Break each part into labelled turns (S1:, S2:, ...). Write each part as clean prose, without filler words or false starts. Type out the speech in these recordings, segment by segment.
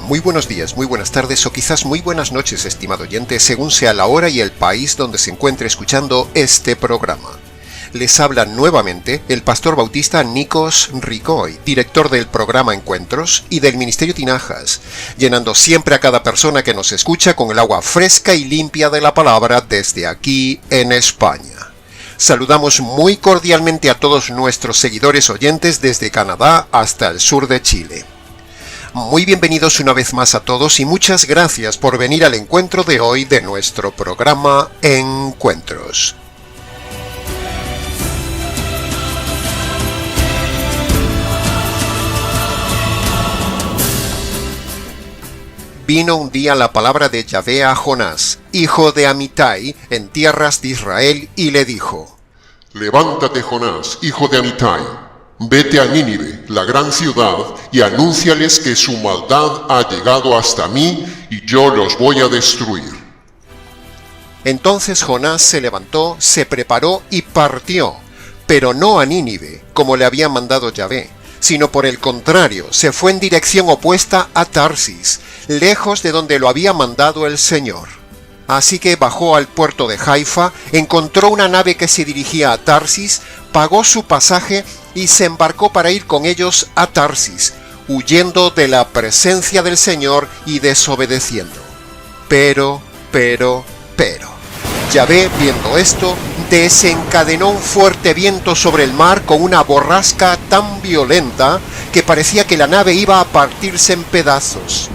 S1: Muy buenos días, muy buenas tardes o quizás muy buenas noches, estimado oyente, según sea la hora y el país donde se encuentre escuchando este programa. Les habla nuevamente el pastor bautista Nikos Ricoy, director del programa Encuentros y del Ministerio Tinajas, llenando siempre a cada persona que nos escucha con el agua fresca y limpia de la palabra desde aquí en España. Saludamos muy cordialmente a todos nuestros seguidores oyentes desde Canadá hasta el sur de Chile. Muy bienvenidos una vez más a todos y muchas gracias por venir al encuentro de hoy de nuestro programa Encuentros. Vino un día la palabra de Yahvé a Jonás, hijo de Amitai, en tierras de Israel, y le dijo:
S2: Levántate, Jonás, hijo de Amitai, vete a Nínive, la gran ciudad, y anúnciales que su maldad ha llegado hasta mí, y yo los voy a destruir.
S1: Entonces Jonás se levantó, se preparó y partió, pero no a Nínive, como le había mandado Yahvé, sino por el contrario, se fue en dirección opuesta a Tarsis, lejos de donde lo había mandado el Señor. Así que bajó al puerto de Haifa, encontró una nave que se dirigía a Tarsis, pagó su pasaje y se embarcó para ir con ellos a Tarsis, huyendo de la presencia del Señor y desobedeciendo. Pero, Yahvé, viendo esto, desencadenó un fuerte viento sobre el mar con una borrasca tan violenta que parecía que la nave iba a partirse en pedazos.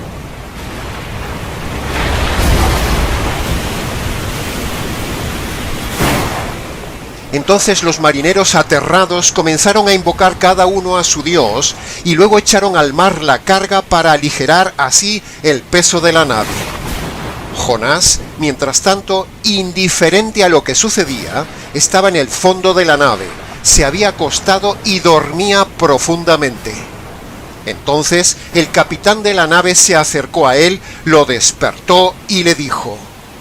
S1: Entonces los marineros aterrados comenzaron a invocar cada uno a su Dios y luego echaron al mar la carga para aligerar así el peso de la nave. Jonás, mientras tanto, indiferente a lo que sucedía, estaba en el fondo de la nave, se había acostado y dormía profundamente. Entonces el capitán de la nave se acercó a él, lo despertó y le dijo: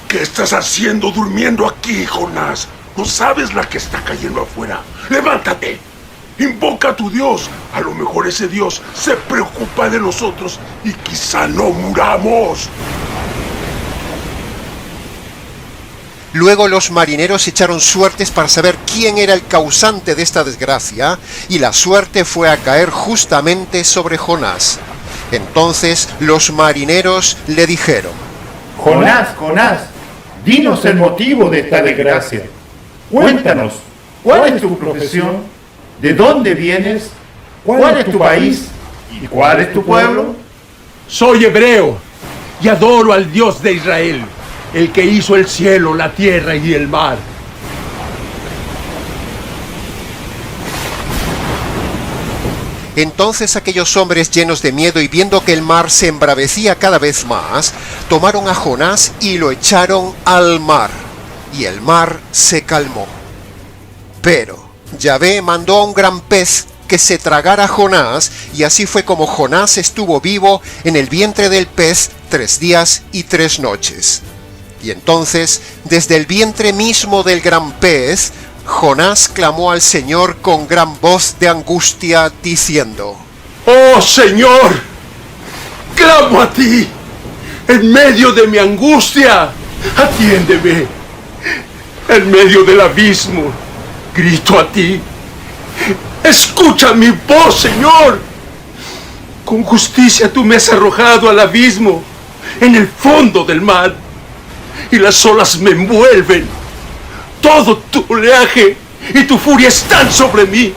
S3: ¿Qué estás haciendo durmiendo aquí, Jonás? ¿No sabes la que está cayendo afuera? ¡Levántate! Invoca a tu Dios. A lo mejor ese Dios se preocupa de nosotros y quizá no muramos.
S1: Luego los marineros echaron suertes para saber quién era el causante de esta desgracia, y la suerte fue a caer justamente sobre Jonás. Entonces los marineros le dijeron:
S4: Jonás, dinos el motivo de esta desgracia. Cuéntanos, ¿cuál es tu profesión? ¿De dónde vienes? ¿Cuál es tu país? ¿Y cuál es tu pueblo?
S5: Soy hebreo y adoro al Dios de Israel, el que hizo el cielo, la tierra y el mar.
S1: Entonces aquellos hombres, llenos de miedo y viendo que el mar se embravecía cada vez más, tomaron a Jonás y lo echaron al mar, y el mar se calmó. Pero Yahvé mandó a un gran pez que se tragara a Jonás, y así fue como Jonás estuvo vivo en el vientre del pez 3 días y 3 noches. Y entonces, desde el vientre mismo del gran pez, Jonás clamó al Señor con gran voz de angustia, diciendo:
S3: ¡Oh, Señor! ¡Clamo a ti! ¡En medio de mi angustia! ¡Atiéndeme! En medio del abismo, grito a ti. ¡Escucha mi voz, Señor! Con justicia tú me has arrojado al abismo, en el fondo del mar, y las olas me envuelven. Todo tu oleaje y tu furia están sobre mí.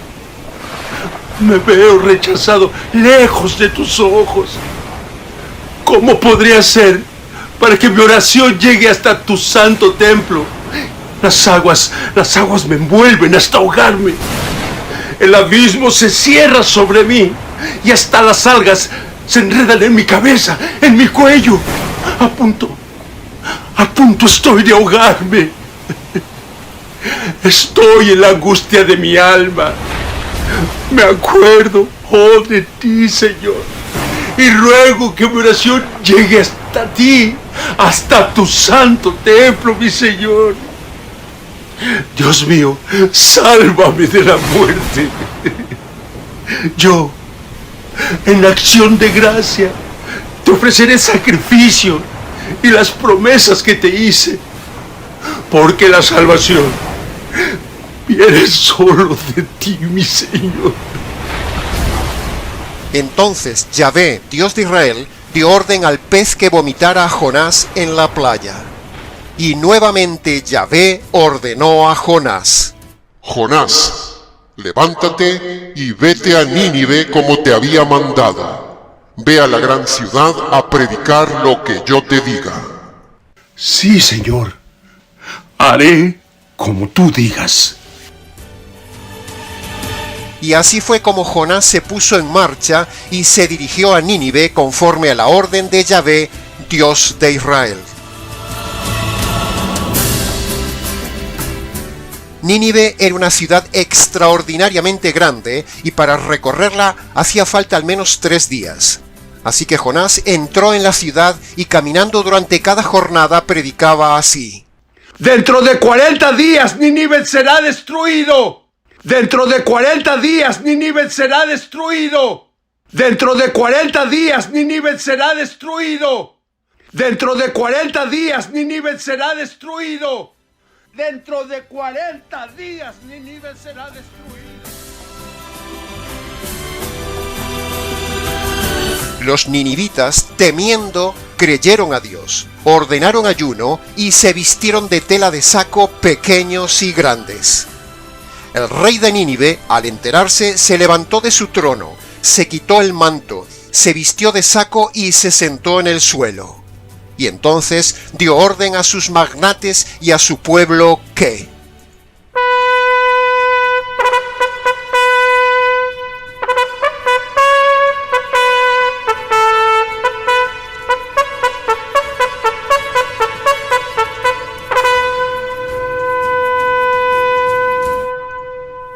S3: Me veo rechazado lejos de tus ojos. ¿Cómo podría ser para que mi oración llegue hasta tu santo templo? Las aguas me envuelven hasta ahogarme. El abismo se cierra sobre mí y hasta las algas se enredan en mi cabeza, en mi cuello. A punto estoy de ahogarme. Estoy en la angustia de mi alma. Me acuerdo, oh, de ti, Señor, y ruego que mi oración llegue hasta ti, hasta tu santo templo, mi Señor. Dios mío, sálvame de la muerte. Yo, en acción de gracia, te ofreceré sacrificio y las promesas que te hice, porque la salvación viene solo de ti, mi Señor.
S1: Entonces Yahvé, Dios de Israel, dio orden al pez que vomitara a Jonás en la playa. Y nuevamente Yahvé ordenó a Jonás:
S2: Jonás, levántate y vete a Nínive como te había mandado. Ve a la gran ciudad a predicar lo que yo te diga.
S3: Sí, Señor. Haré como tú digas.
S1: Y así fue como Jonás se puso en marcha y se dirigió a Nínive conforme a la orden de Yahvé, Dios de Israel. Nínive era una ciudad extraordinariamente grande y para recorrerla hacía falta al menos 3 días. Así que Jonás entró en la ciudad y caminando durante cada jornada predicaba así:
S3: Dentro de 40 días Nínive será destruido. Dentro de 40 días Nínive será destruido. Dentro de 40 días Nínive será destruido. Dentro de 40 días Nínive será destruido. Dentro de 40 días Nínive será destruido.
S1: Los ninivitas, temiendo, creyeron a Dios, ordenaron ayuno y se vistieron de tela de saco pequeños y grandes. El rey de Nínive, al enterarse, se levantó de su trono, se quitó el manto, se vistió de saco y se sentó en el suelo. Y entonces dio orden a sus magnates y a su pueblo que: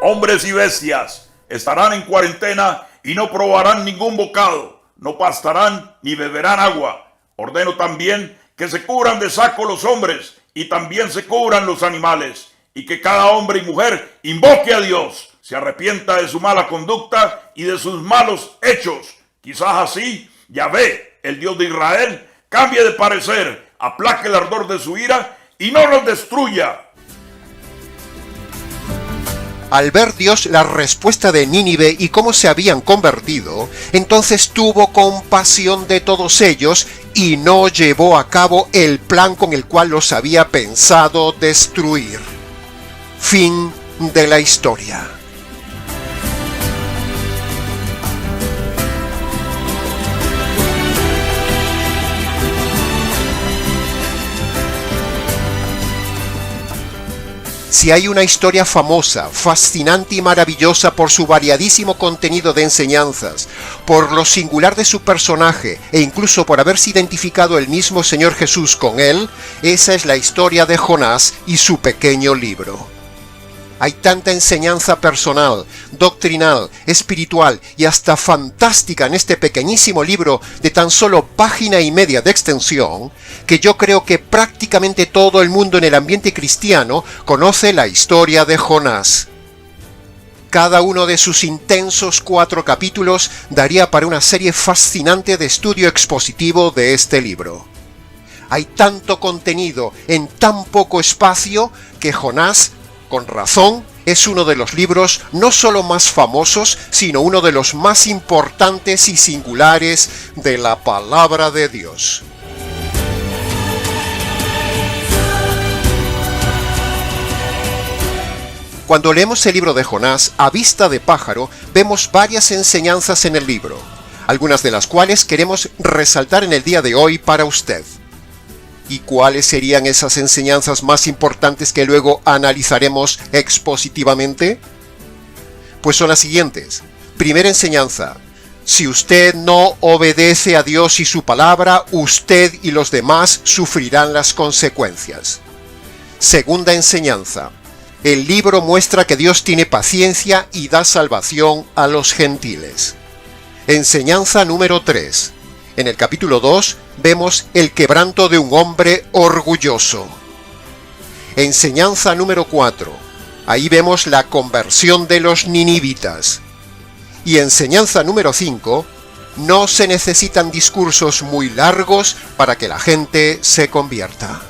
S6: Hombres y bestias estarán en cuarentena y no probarán ningún bocado, no pastarán ni beberán agua. Ordeno también que se cubran de saco los hombres y también se cubran los animales, y que cada hombre y mujer invoque a Dios, se arrepienta de su mala conducta y de sus malos hechos. Quizás así Yahvé, el Dios de Israel, cambie de parecer, aplaque el ardor de su ira y no los destruya.
S1: Al ver Dios la respuesta de Nínive y cómo se habían convertido, entonces tuvo compasión de todos ellos y no llevó a cabo el plan con el cual los había pensado destruir. Fin de la historia. Si hay una historia famosa, fascinante y maravillosa por su variadísimo contenido de enseñanzas, por lo singular de su personaje e incluso por haberse identificado el mismo Señor Jesús con él, esa es la historia de Jonás y su pequeño libro. Hay tanta enseñanza personal, doctrinal, espiritual y hasta fantástica en este pequeñísimo libro de tan solo página y media de extensión, que yo creo que prácticamente todo el mundo en el ambiente cristiano conoce la historia de Jonás. Cada uno de sus intensos 4 capítulos daría para una serie fascinante de estudio expositivo de este libro. Hay tanto contenido en tan poco espacio que Jonás, con razón, es uno de los libros no solo más famosos, sino uno de los más importantes y singulares de la palabra de Dios. Cuando leemos el libro de Jonás, a vista de pájaro, vemos varias enseñanzas en el libro, algunas de las cuales queremos resaltar en el día de hoy para usted. ¿Y cuáles serían esas enseñanzas más importantes que luego analizaremos expositivamente? Pues son las siguientes. Primera enseñanza: si usted no obedece a Dios y su palabra, usted y los demás sufrirán las consecuencias. Segunda enseñanza: el libro muestra que Dios tiene paciencia y da salvación a los gentiles. Enseñanza número 3. En el capítulo 2 vemos el quebranto de un hombre orgulloso. Enseñanza número 4. Ahí vemos la conversión de los ninivitas. Y enseñanza número 5, No se necesitan discursos muy largos para que la gente se convierta.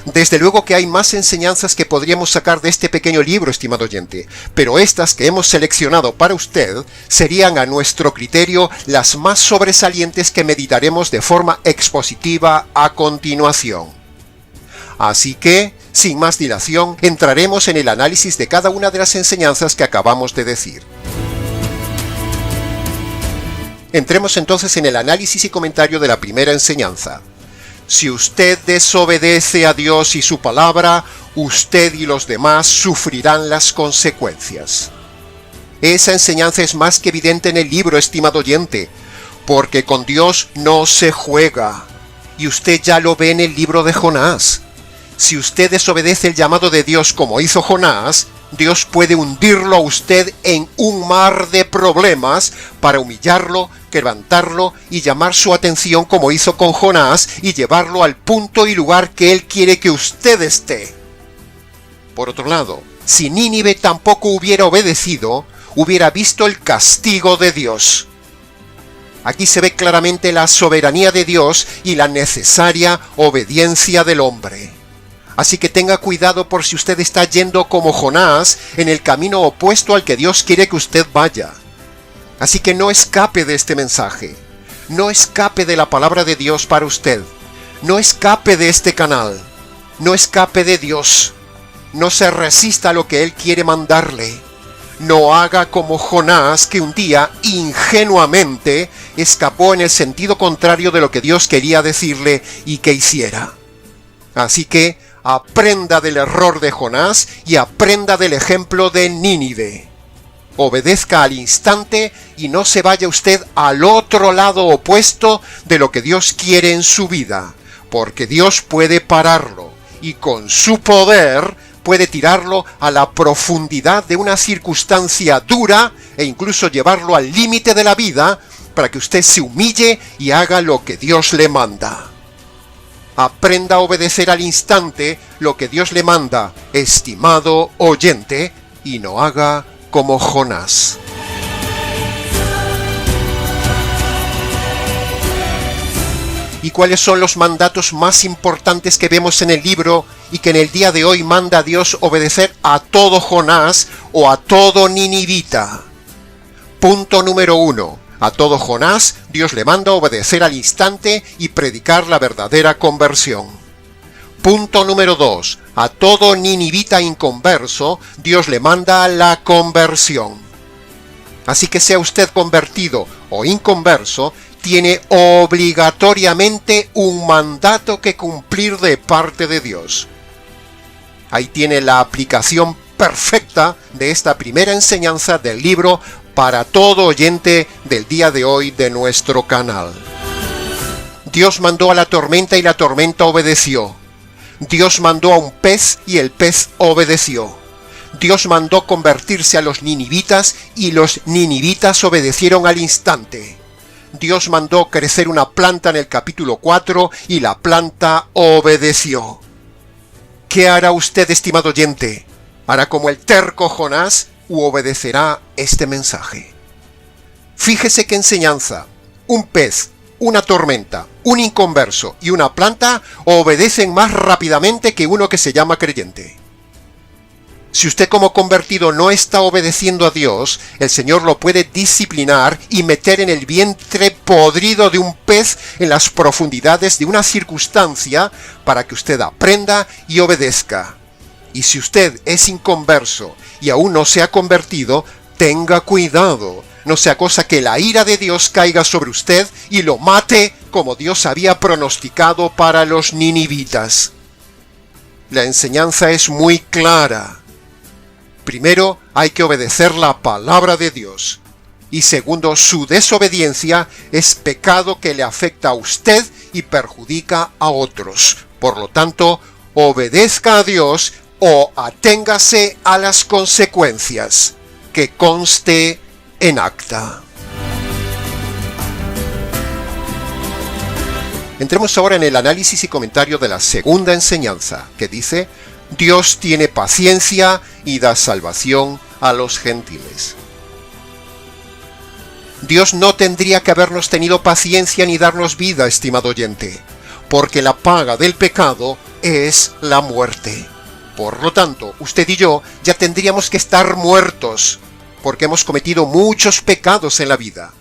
S1: Desde luego que hay más enseñanzas que podríamos sacar de este pequeño libro, estimado oyente, pero estas que hemos seleccionado para usted serían a nuestro criterio las más sobresalientes que meditaremos de forma expositiva a continuación. Así que, sin más dilación, entraremos en el análisis de cada una de las enseñanzas que acabamos de decir. Entremos entonces en el análisis y comentario de la primera enseñanza. Si usted desobedece a Dios y su palabra, usted y los demás sufrirán las consecuencias. Esa enseñanza es más que evidente en el libro, estimado oyente, porque con Dios no se juega. Y usted ya lo ve en el libro de Jonás. Si usted desobedece el llamado de Dios como hizo Jonás, Dios puede hundirlo a usted en un mar de problemas para humillarlo, quebrantarlo y llamar su atención como hizo con Jonás y llevarlo al punto y lugar que Él quiere que usted esté. Por otro lado, si Nínive tampoco hubiera obedecido, hubiera visto el castigo de Dios. Aquí se ve claramente la soberanía de Dios y la necesaria obediencia del hombre. Así que tenga cuidado por si usted está yendo como Jonás en el camino opuesto al que Dios quiere que usted vaya. Así que no escape de este mensaje. No escape de la palabra de Dios para usted. No escape de este canal. No escape de Dios. No se resista a lo que Él quiere mandarle. No haga como Jonás, que un día ingenuamente escapó en el sentido contrario de lo que Dios quería decirle y que hiciera. Así que aprenda del error de Jonás y aprenda del ejemplo de Nínive. Obedezca al instante y no se vaya usted al otro lado opuesto de lo que Dios quiere en su vida, porque Dios puede pararlo y con su poder puede tirarlo a la profundidad de una circunstancia dura e incluso llevarlo al límite de la vida para que usted se humille y haga lo que Dios le manda. Aprenda a obedecer al instante lo que Dios le manda, estimado oyente, y no haga como Jonás. ¿Y cuáles son los mandatos más importantes que vemos en el libro y que en el día de hoy manda a Dios obedecer a todo Jonás o a todo ninivita? Punto número 1. A todo Jonás, Dios le manda obedecer al instante y predicar la verdadera conversión. Punto número 2. A todo ninivita inconverso, Dios le manda la conversión. Así que sea usted convertido o inconverso, tiene obligatoriamente un mandato que cumplir de parte de Dios. Ahí tiene la aplicación perfecta de esta primera enseñanza del libro para todo oyente del día de hoy de nuestro canal. Dios mandó a la tormenta y la tormenta obedeció. Dios mandó a un pez y el pez obedeció. Dios mandó convertirse a los ninivitas y los ninivitas obedecieron al instante. Dios mandó crecer una planta en el capítulo 4 y la planta obedeció. ¿Qué hará usted, estimado oyente? ¿Hará como el terco Jonás u obedecerá este mensaje? Fíjese qué enseñanza. Un pez, una tormenta, un inconverso y una planta obedecen más rápidamente que uno que se llama creyente. Si usted como convertido no está obedeciendo a Dios, el Señor lo puede disciplinar y meter en el vientre podrido de un pez en las profundidades de una circunstancia para que usted aprenda y obedezca. Y si usted es inconverso y aún no se ha convertido, tenga cuidado, no sea cosa que la ira de Dios caiga sobre usted y lo mate como Dios había pronosticado para los ninivitas. La enseñanza es muy clara. Primero, hay que obedecer la palabra de Dios. Y segundo, su desobediencia es pecado que le afecta a usted y perjudica a otros. Por lo tanto, obedezca a Dios o aténgase a las consecuencias, que conste en acta. Entremos ahora en el análisis y comentario de la segunda enseñanza, que dice: Dios tiene paciencia y da salvación a los gentiles. Dios no tendría que habernos tenido paciencia ni darnos vida, estimado oyente, porque la paga del pecado es la muerte. Por lo tanto, usted y yo ya tendríamos que estar muertos, porque hemos cometido muchos pecados en la vida.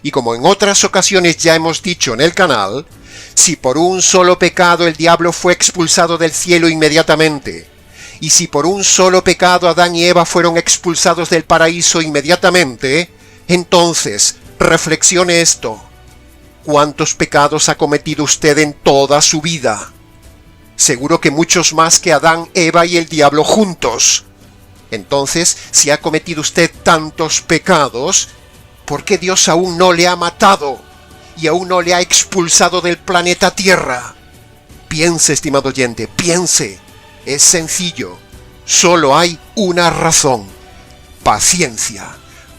S1: Y como en otras ocasiones ya hemos dicho en el canal, si por un solo pecado el diablo fue expulsado del cielo inmediatamente, y si por un solo pecado Adán y Eva fueron expulsados del paraíso inmediatamente, entonces reflexione esto. ¿Cuántos pecados ha cometido usted en toda su vida? Seguro que muchos más que Adán, Eva y el diablo juntos. Entonces, si ha cometido usted tantos pecados, ¿por qué Dios aún no le ha matado y aún no le ha expulsado del planeta Tierra? Piense, estimado oyente, piense. Es sencillo. Solo hay una razón. Paciencia.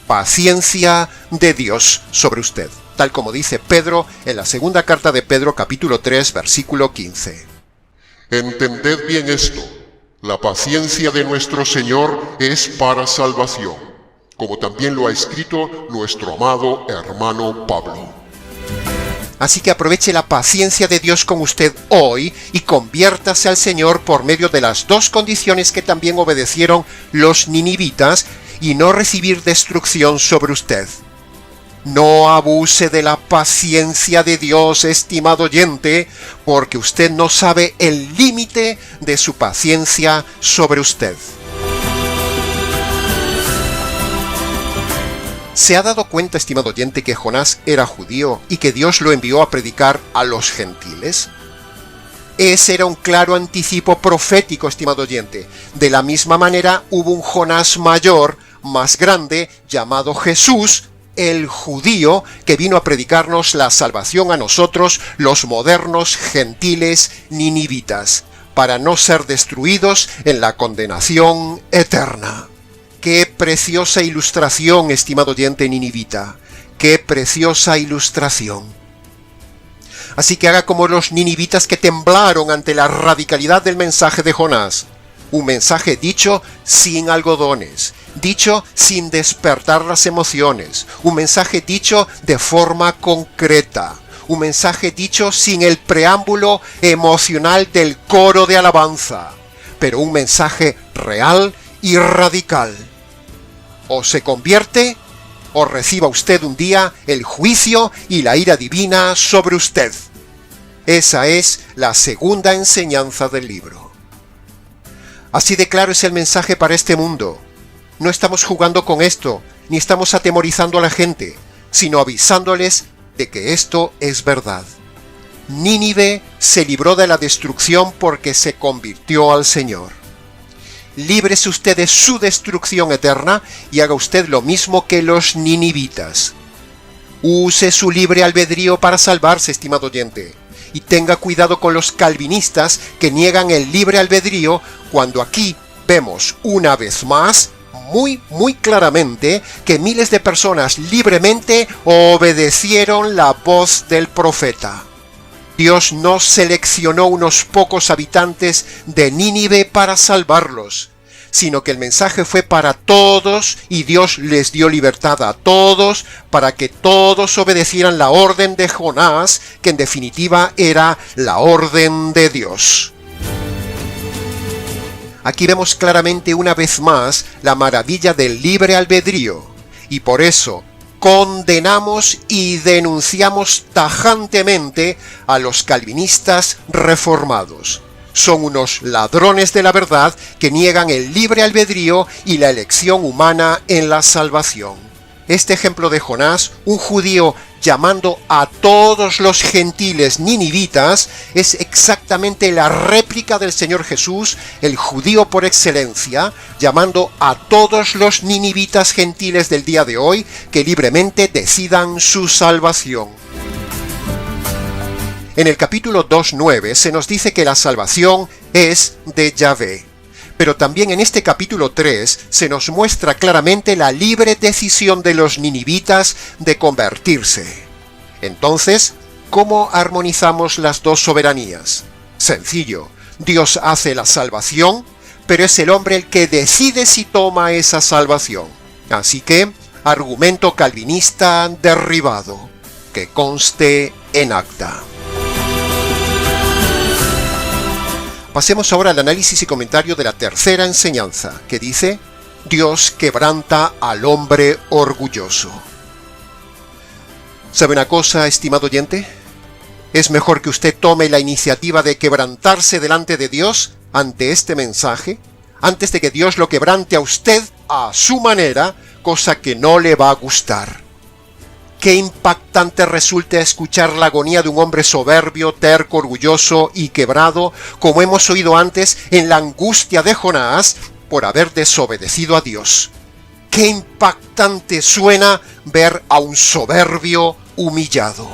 S1: Paciencia de Dios sobre usted. Tal como dice Pedro en la segunda carta de Pedro, capítulo 3, versículo 15.
S2: Entended bien esto. La paciencia de nuestro Señor es para salvación, como también lo ha escrito nuestro amado hermano Pablo.
S1: Así que aproveche la paciencia de Dios con usted hoy y conviértase al Señor por medio de las dos condiciones que también obedecieron los ninivitas y no recibir destrucción sobre usted. No abuse de la paciencia de Dios, estimado oyente, porque usted no sabe el límite de su paciencia sobre usted. ¿Se ha dado cuenta, estimado oyente, que Jonás era judío y que Dios lo envió a predicar a los gentiles? Ese era un claro anticipo profético, estimado oyente. De la misma manera hubo un Jonás mayor, más grande, llamado Jesús, el judío, que vino a predicarnos la salvación a nosotros, los modernos gentiles ninivitas, para no ser destruidos en la condenación eterna. ¡Qué preciosa ilustración, estimado oyente ninivita! ¡Qué preciosa ilustración! Así que haga como los ninivitas que temblaron ante la radicalidad del mensaje de Jonás. Un mensaje dicho sin algodones, dicho sin despertar las emociones, un mensaje dicho de forma concreta, un mensaje dicho sin el preámbulo emocional del coro de alabanza, pero un mensaje real y radical. O se convierte, o reciba usted un día el juicio y la ira divina sobre usted. Esa es la segunda enseñanza del libro. Así de claro es el mensaje para este mundo. No estamos jugando con esto, ni estamos atemorizando a la gente, sino avisándoles de que esto es verdad. Nínive se libró de la destrucción porque se convirtió al Señor. Líbrese usted de su destrucción eterna y haga usted lo mismo que los ninivitas. Use su libre albedrío para salvarse, estimado oyente. Y tenga cuidado con los calvinistas que niegan el libre albedrío cuando aquí vemos una vez más, muy claramente, que miles de personas libremente obedecieron la voz del profeta. Dios no seleccionó unos pocos habitantes de Nínive para salvarlos, sino que el mensaje fue para todos y Dios les dio libertad a todos para que todos obedecieran la orden de Jonás, que en definitiva era la orden de Dios. Aquí vemos claramente una vez más la maravilla del libre albedrío, y por eso condenamos y denunciamos tajantemente a los calvinistas reformados. Son unos ladrones de la verdad que niegan el libre albedrío y la elección humana en la salvación. Este ejemplo de Jonás, un judío llamando a todos los gentiles ninivitas, es exactamente la réplica del Señor Jesús, el judío por excelencia, llamando a todos los ninivitas gentiles del día de hoy que libremente decidan su salvación. En el capítulo 2:9 se nos dice que la salvación es de Yahvé. Pero también en este capítulo 3 se nos muestra claramente la libre decisión de los ninivitas de convertirse. Entonces, ¿cómo armonizamos las dos soberanías? Sencillo, Dios hace la salvación, pero es el hombre el que decide si toma esa salvación. Así que, Argumento calvinista derribado. Que conste en acta. Pasemos ahora al análisis y comentario de la tercera enseñanza, que dice: Dios quebranta al hombre orgulloso. ¿Sabe una cosa, estimado oyente? Es mejor que usted tome la iniciativa de quebrantarse delante de Dios ante este mensaje, antes de que Dios lo quebrante a usted a su manera, cosa que no le va a gustar. Qué impactante resulta escuchar la agonía de un hombre soberbio, terco, orgulloso y quebrado, como hemos oído antes en la angustia de Jonás por haber desobedecido a Dios. Qué impactante suena ver a un soberbio humillado.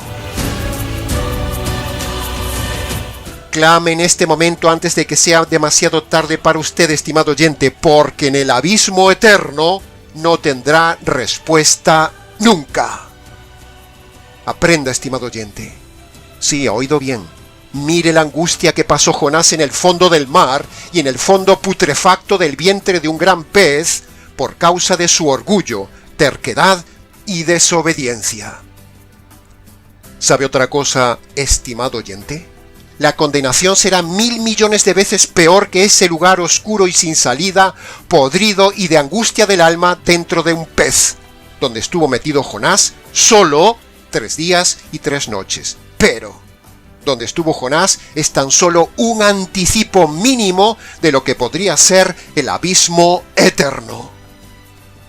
S1: Clame en este momento antes de que sea demasiado tarde para usted, estimado oyente, porque en el abismo eterno no tendrá respuesta nunca. Aprenda, estimado oyente. Sí, ha oído bien. Mire la angustia que pasó Jonás en el fondo del mar y en el fondo putrefacto del vientre de un gran pez por causa de su orgullo, terquedad y desobediencia. ¿Sabe otra cosa, estimado oyente? La condenación será 1.000 millones de veces peor que ese lugar oscuro y sin salida, podrido y de angustia del alma dentro de un pez, donde estuvo metido Jonás solo 3 días y 3 noches. Pero donde estuvo Jonás es tan solo un anticipo mínimo de lo que podría ser el abismo eterno.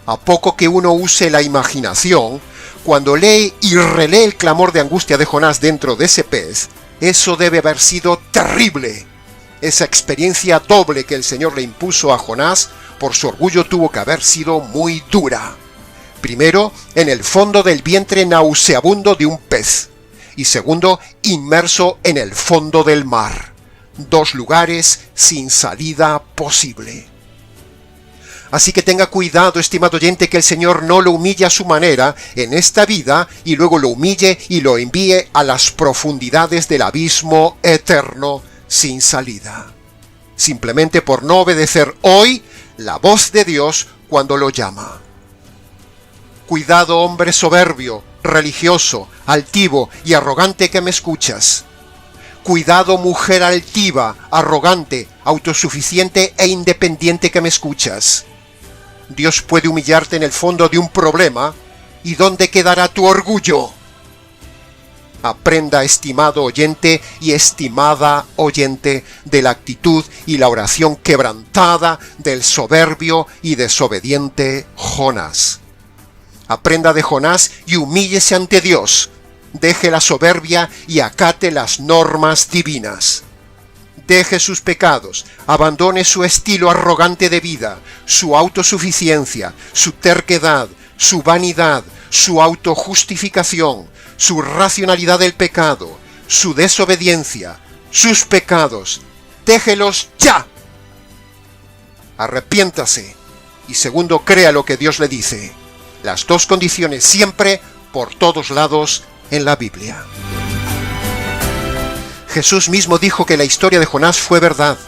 S1: A poco que uno use la imaginación, cuando lee y relee el clamor de angustia de Jonás dentro de ese pez, eso debe haber sido terrible. Esa experiencia doble que el Señor le impuso a Jonás por su orgullo tuvo que haber sido muy dura. Primero, en el fondo del vientre nauseabundo de un pez. Y segundo, inmerso en el fondo del mar. 2 lugares sin salida posible. Así que tenga cuidado, estimado oyente, que el Señor no lo humille a su manera en esta vida y luego lo humille y lo envíe a las profundidades del abismo eterno sin salida. Simplemente por no obedecer hoy la voz de Dios cuando lo llama. Cuidado, hombre soberbio, religioso, altivo y arrogante que me escuchas. Cuidado, mujer altiva, arrogante, autosuficiente e independiente que me escuchas. Dios puede humillarte en el fondo de un problema, ¿y dónde quedará tu orgullo? Aprenda, estimado oyente y estimada oyente, de la actitud y la oración quebrantada del soberbio y desobediente Jonás. Aprenda de Jonás y humíllese ante Dios. Deje la soberbia y acate las normas divinas. Deje sus pecados, abandone su estilo arrogante de vida, su autosuficiencia, su terquedad, su vanidad, su autojustificación, su racionalidad del pecado, su desobediencia, sus pecados. Déjelos ya. Arrepiéntase y segundo, crea lo que Dios le dice. Las 2 condiciones siempre, por todos lados, en la Biblia. Jesús mismo dijo que la historia de Jonás fue verdad,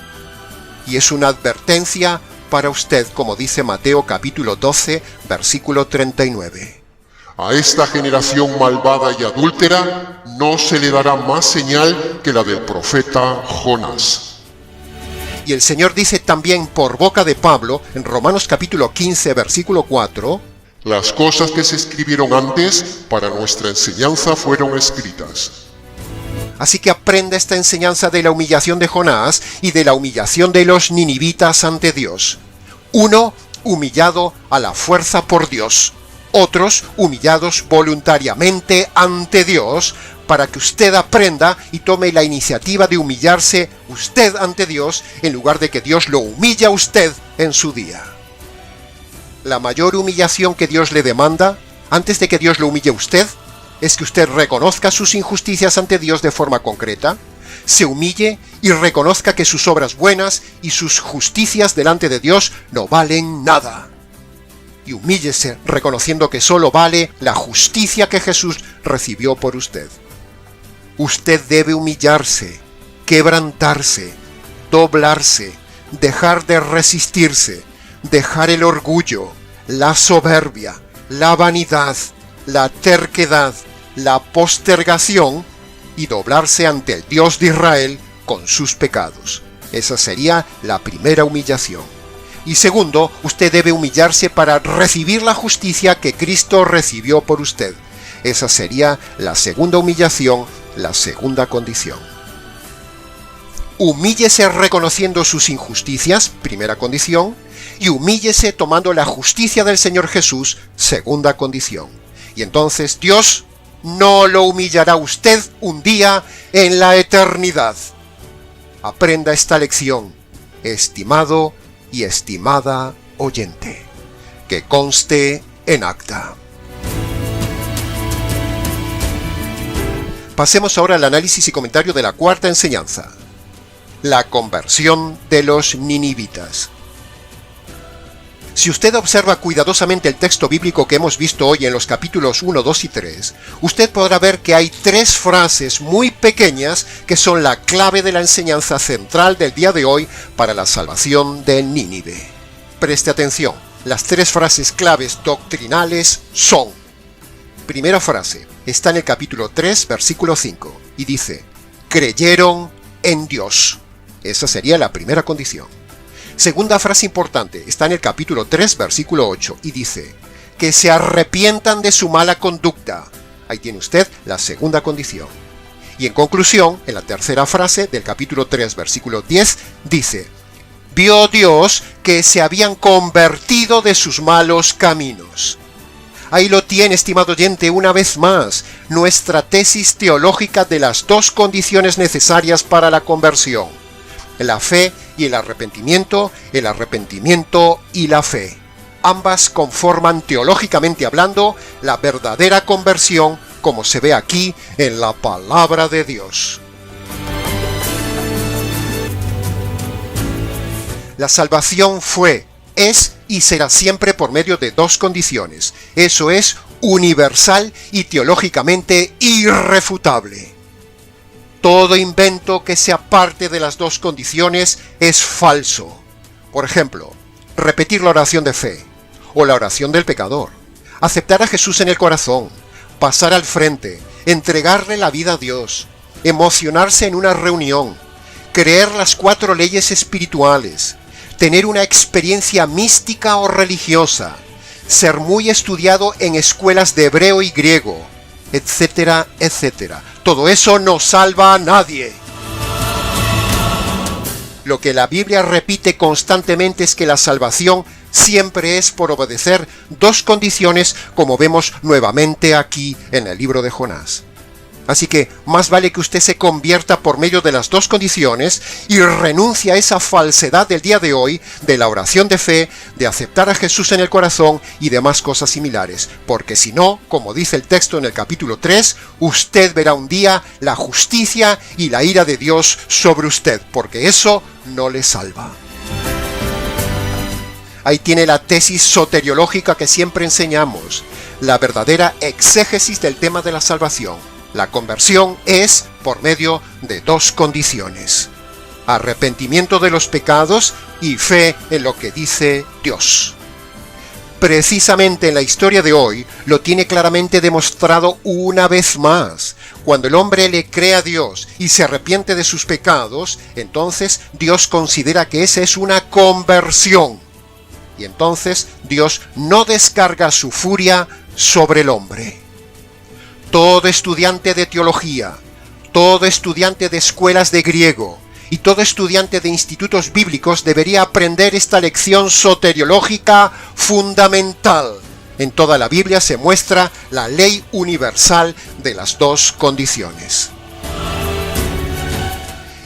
S1: y es una advertencia para usted, como dice Mateo capítulo 12, versículo 39.
S2: A esta generación malvada y adúltera no se le dará más señal que la del profeta Jonás.
S1: Y el Señor dice también por boca de Pablo, en Romanos capítulo 15, versículo 4,
S2: Las cosas que se escribieron antes para nuestra enseñanza fueron escritas.
S1: Así que aprenda esta enseñanza de la humillación de Jonás y de la humillación de los ninivitas ante Dios. Uno, humillado a la fuerza por Dios. Otros, humillados voluntariamente ante Dios, para que usted aprenda y tome la iniciativa de humillarse usted ante Dios, en lugar de que Dios lo humille a usted en su día. La mayor humillación que Dios le demanda, antes de que Dios lo humille a usted, es que usted reconozca sus injusticias ante Dios de forma concreta, se humille y reconozca que sus obras buenas y sus justicias delante de Dios no valen nada. Y humíllese reconociendo que solo vale la justicia que Jesús recibió por usted. Usted debe humillarse, quebrantarse, doblarse, dejar de resistirse, dejar el orgullo, la soberbia, la vanidad, la terquedad, la postergación y doblarse ante el Dios de Israel con sus pecados. Esa sería la primera humillación. Y segundo, usted debe humillarse para recibir la justicia que Cristo recibió por usted. Esa sería la segunda humillación, la segunda condición. Humíllese reconociendo sus injusticias, primera condición, y humíllese tomando la justicia del Señor Jesús, segunda condición. Y entonces Dios no lo humillará a usted un día en la eternidad. Aprenda esta lección, estimado y estimada oyente. Que conste en acta. Pasemos ahora al análisis y comentario de la cuarta enseñanza. La conversión de los ninivitas. Si usted observa cuidadosamente el texto bíblico que hemos visto hoy en los capítulos 1, 2 y 3, usted podrá ver que hay tres frases muy pequeñas que son la clave de la enseñanza central del día de hoy para la salvación de Nínive. Preste atención, las tres frases claves doctrinales son: primera frase, está en el capítulo 3, versículo 5, y dice: creyeron en Dios. Esa sería la primera condición. Segunda frase importante, está en el capítulo 3, versículo 8, y dice: que se arrepientan de su mala conducta. Ahí tiene usted la segunda condición. Y en conclusión, en la tercera frase del capítulo 3, versículo 10, dice: vio Dios que se habían convertido de sus malos caminos. Ahí lo tiene, estimado oyente, una vez más, nuestra tesis teológica de las dos condiciones necesarias para la conversión: la fe y el arrepentimiento y la fe. Ambas conforman, teológicamente hablando, la verdadera conversión, como se ve aquí en la palabra de Dios. La salvación fue, es y será siempre por medio de dos condiciones. Eso es universal y teológicamente irrefutable. Todo invento que se aparte de las dos condiciones es falso. Por ejemplo, repetir la oración de fe, o la oración del pecador, aceptar a Jesús en el corazón, pasar al frente, entregarle la vida a Dios, emocionarse en una reunión, creer las 4 leyes espirituales, tener una experiencia mística o religiosa, ser muy estudiado en escuelas de hebreo y griego, etcétera, etcétera. Todo eso no salva a nadie. Lo que la Biblia repite constantemente es que la salvación siempre es por obedecer dos condiciones, como vemos nuevamente aquí en el libro de Jonás. Así que más vale que usted se convierta por medio de las dos condiciones y renuncie a esa falsedad del día de hoy, de la oración de fe, de aceptar a Jesús en el corazón y demás cosas similares. Porque si no, como dice el texto en el capítulo 3, usted verá un día la justicia y la ira de Dios sobre usted, porque eso no le salva. Ahí tiene la tesis soteriológica que siempre enseñamos, la verdadera exégesis del tema de la salvación. La conversión es por medio de dos condiciones: arrepentimiento de los pecados y fe en lo que dice Dios. Precisamente en la historia de hoy lo tiene claramente demostrado una vez más. Cuando el hombre le cree a Dios y se arrepiente de sus pecados, entonces Dios considera que esa es una conversión. Y entonces Dios no descarga su furia sobre el hombre. Todo estudiante de teología, todo estudiante de escuelas de griego y todo estudiante de institutos bíblicos debería aprender esta lección soteriológica fundamental. En toda la Biblia se muestra la ley universal de las dos condiciones.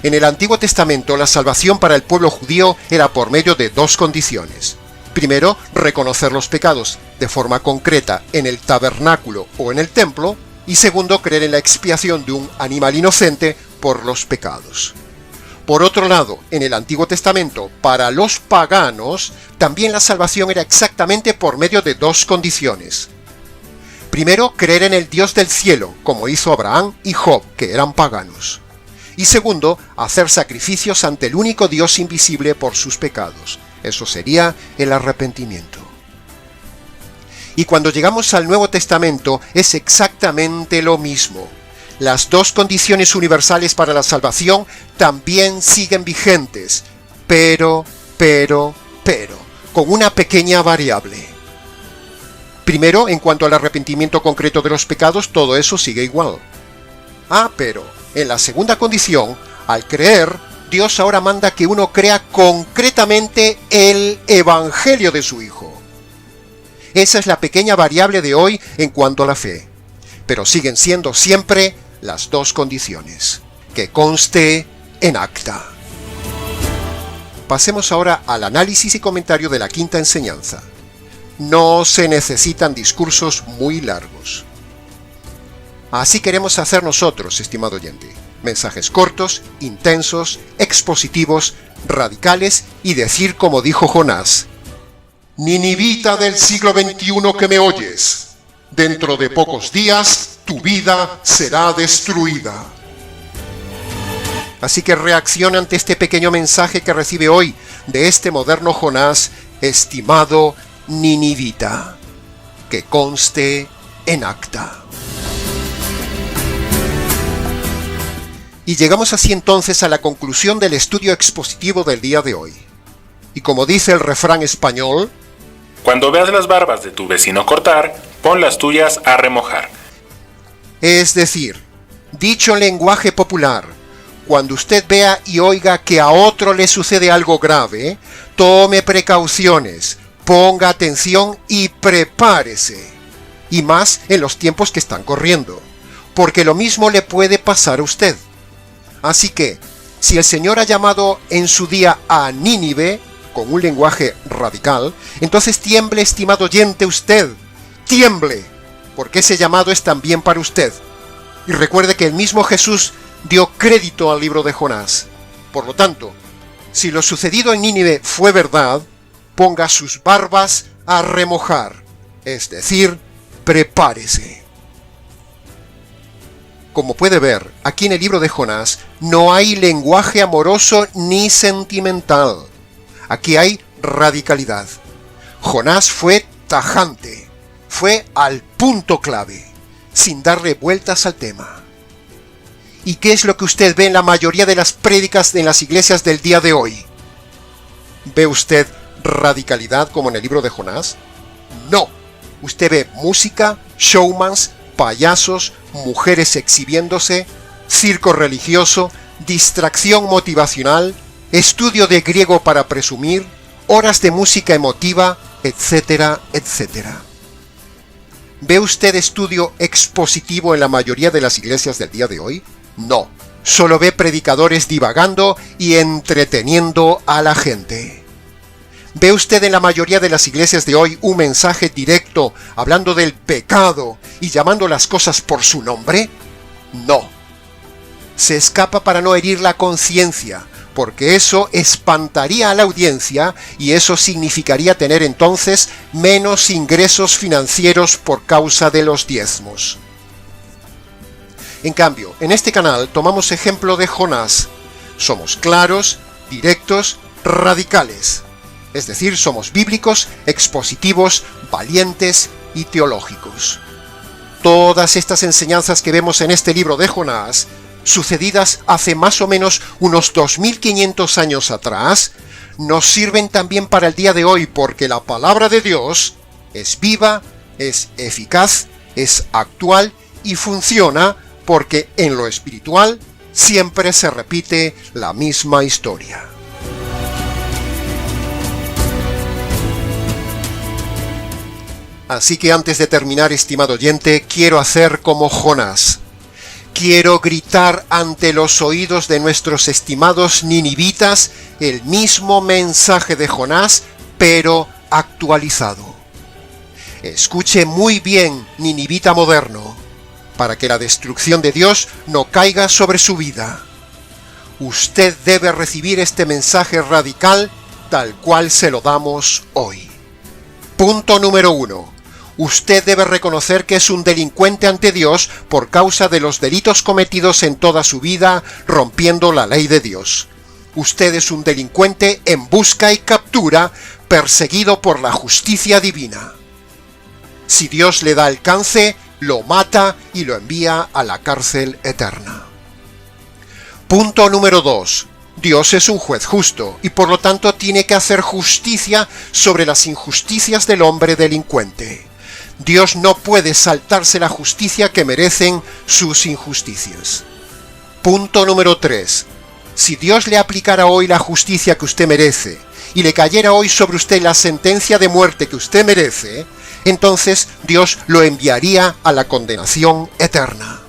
S1: En el Antiguo Testamento, la salvación para el pueblo judío era por medio de dos condiciones. Primero, reconocer los pecados de forma concreta en el tabernáculo o en el templo. Y segundo, creer en la expiación de un animal inocente por los pecados. Por otro lado, en el Antiguo Testamento, para los paganos, también la salvación era exactamente por medio de dos condiciones. Primero, creer en el Dios del cielo, como hizo Abraham y Job, que eran paganos. Y segundo, hacer sacrificios ante el único Dios invisible por sus pecados. Eso sería el arrepentimiento. Y cuando llegamos al Nuevo Testamento es exactamente lo mismo. Las dos condiciones universales para la salvación también siguen vigentes, pero, con una pequeña variable. Primero, en cuanto al arrepentimiento concreto de los pecados, todo eso sigue igual. Pero en la segunda condición, al creer, Dios ahora manda que uno crea concretamente el Evangelio de su Hijo. Esa es la pequeña variable de hoy en cuanto a la fe. Pero siguen siendo siempre las dos condiciones. Que conste en acta. Pasemos ahora al análisis y comentario de la quinta enseñanza. No se necesitan discursos muy largos. Así queremos hacer nosotros, estimado oyente. Mensajes cortos, intensos, expositivos, radicales y decir como dijo Jonás: Ninivita del siglo XXI que me oyes, dentro de pocos días tu vida será destruida. Así que reacciona ante este pequeño mensaje que recibe hoy de este moderno Jonás, estimado ninivita. Que conste en acta. Y llegamos así entonces a la conclusión del estudio expositivo del día de hoy. Y como dice el refrán español:
S7: cuando veas las barbas de tu vecino cortar, pon las tuyas a remojar.
S1: Es decir, dicho en lenguaje popular, cuando usted vea y oiga que a otro le sucede algo grave, tome precauciones, ponga atención y prepárese. Y más en los tiempos que están corriendo, porque lo mismo le puede pasar a usted. Así que, si el Señor ha llamado en su día a Nínive, con un lenguaje radical, entonces tiemble, estimado oyente, usted, tiemble, porque ese llamado es también para usted. Y recuerde que el mismo Jesús dio crédito al libro de Jonás. Por lo tanto, si lo sucedido en Nínive fue verdad, ponga sus barbas a remojar, es decir, prepárese. Como puede ver, aquí en el libro de Jonás no hay lenguaje amoroso ni sentimental. Aquí hay radicalidad. Jonás fue tajante, fue al punto clave, sin darle vueltas al tema. ¿Y qué es lo que usted ve en la mayoría de las prédicas en las iglesias del día de hoy? ¿Ve usted radicalidad como en el libro de Jonás? No. Usted ve música, showmans, payasos, mujeres exhibiéndose, circo religioso, distracción motivacional, estudio de griego para presumir, horas de música emotiva, etcétera, etcétera. ¿Ve usted estudio expositivo en la mayoría de las iglesias del día de hoy? No. Solo ve predicadores divagando y entreteniendo a la gente. ¿Ve usted en la mayoría de las iglesias de hoy un mensaje directo hablando del pecado y llamando las cosas por su nombre? No. Se escapa para no herir la conciencia, porque eso espantaría a la audiencia y eso significaría tener entonces menos ingresos financieros por causa de los diezmos. En cambio, en este canal tomamos ejemplo de Jonás. Somos claros, directos, radicales. Es decir, somos bíblicos, expositivos, valientes y teológicos. Todas estas enseñanzas que vemos en este libro de Jonás, sucedidas hace más o menos unos 2500 años atrás, nos sirven también para el día de hoy, porque la palabra de Dios es viva, es eficaz, es actual y funciona porque en lo espiritual siempre se repite la misma historia. Así que antes de terminar, estimado oyente, quiero hacer como Jonás. Quiero gritar ante los oídos de nuestros estimados ninivitas el mismo mensaje de Jonás, pero actualizado. Escuche muy bien, ninivita moderno, para que la destrucción de Dios no caiga sobre su vida. Usted debe recibir este mensaje radical tal cual se lo damos hoy. Punto número 1. Usted debe reconocer que es un delincuente ante Dios por causa de los delitos cometidos en toda su vida, rompiendo la ley de Dios. Usted es un delincuente en busca y captura, perseguido por la justicia divina. Si Dios le da alcance, lo mata y lo envía a la cárcel eterna. Punto número 2. Dios es un juez justo y por lo tanto tiene que hacer justicia sobre las injusticias del hombre delincuente. Dios no puede saltarse la justicia que merecen sus injusticias. Punto número 3. Si Dios le aplicara hoy la justicia que usted merece y le cayera hoy sobre usted la sentencia de muerte que usted merece, entonces Dios lo enviaría a la condenación eterna.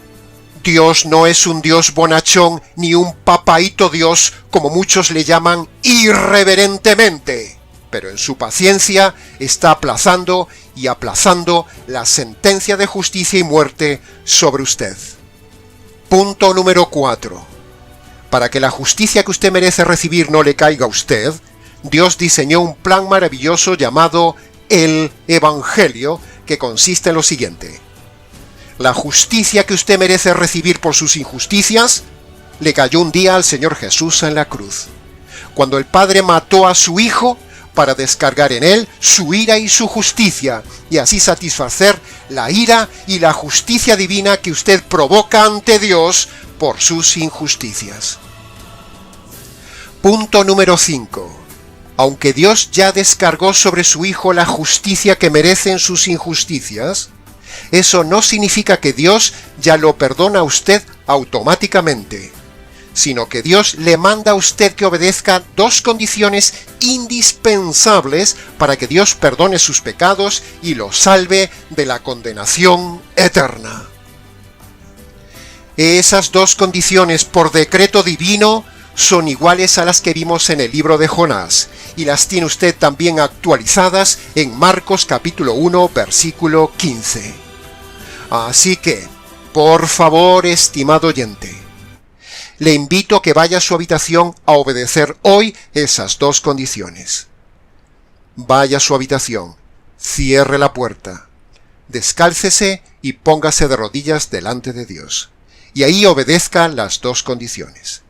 S1: Dios no es un Dios bonachón ni un papaíto Dios como muchos le llaman irreverentemente, pero en su paciencia está aplazando y aplazando la sentencia de justicia y muerte sobre usted. Punto número 4. Para que la justicia que usted merece recibir no le caiga a usted, Dios diseñó un plan maravilloso llamado el Evangelio, que consiste en lo siguiente. La justicia que usted merece recibir por sus injusticias le cayó un día al Señor Jesús en la cruz, cuando el Padre mató a su Hijo para descargar en él su ira y su justicia, y así satisfacer la ira y la justicia divina que usted provoca ante Dios por sus injusticias. Punto número 5. Aunque Dios ya descargó sobre su Hijo la justicia que merecen sus injusticias, eso no significa que Dios ya lo perdona a usted automáticamente, sino que Dios le manda a usted que obedezca dos condiciones indispensables para que Dios perdone sus pecados y lo salve de la condenación eterna. Esas dos condiciones por decreto divino son iguales a las que vimos en el libro de Jonás, y las tiene usted también actualizadas en Marcos capítulo 1, versículo 15. Así que, por favor, estimado oyente, le invito a que vaya a su habitación a obedecer hoy esas dos condiciones. Vaya a su habitación, cierre la puerta, descálcese y póngase de rodillas delante de Dios, y ahí obedezca las dos condiciones.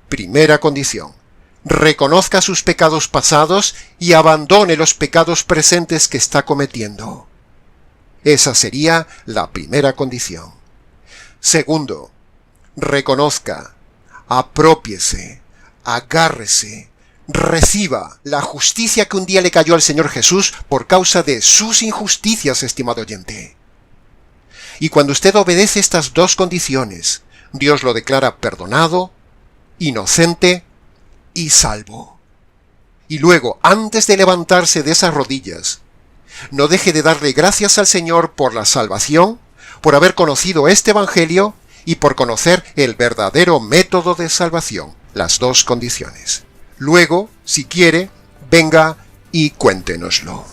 S1: Primera condición: reconozca sus pecados pasados y abandone los pecados presentes que está cometiendo. Esa sería la primera condición. Segundo, reconozca, aprópiese, agárrese, reciba la justicia que un día le cayó al Señor Jesús por causa de sus injusticias, estimado oyente. Y cuando usted obedece estas dos condiciones, Dios lo declara perdonado, inocente y salvo. Y luego, antes de levantarse de esas rodillas, no deje de darle gracias al Señor por la salvación, por haber conocido este Evangelio y por conocer el verdadero método de salvación, las dos condiciones. Luego, si quiere, venga y cuéntenoslo.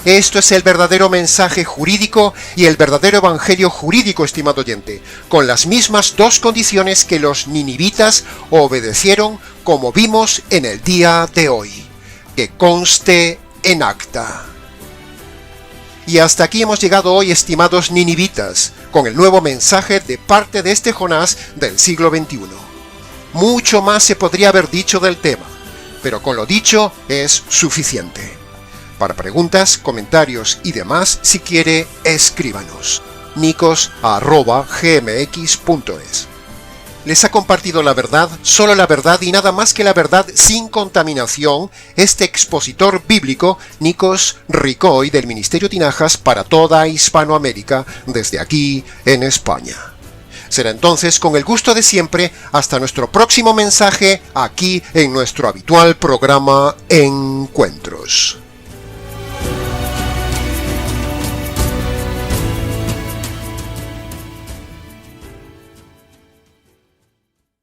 S1: Esto es el verdadero mensaje jurídico y el verdadero evangelio jurídico, estimado oyente, con las mismas dos condiciones que los ninivitas obedecieron, como vimos en el día de hoy. Que conste en acta. Y hasta aquí hemos llegado hoy, estimados ninivitas, con el nuevo mensaje de parte de este Jonás del siglo XXI. Mucho más se podría haber dicho del tema, pero con lo dicho es suficiente. Para preguntas, comentarios y demás, si quiere, escríbanos. nicos@gmx.es. Les ha compartido la verdad, solo la verdad y nada más que la verdad sin contaminación, este expositor bíblico, Nikos Ricoy, del Ministerio Tinajas para toda Hispanoamérica, desde aquí en España. Será entonces, con el gusto de siempre, hasta nuestro próximo mensaje, aquí en nuestro habitual programa Encuentros.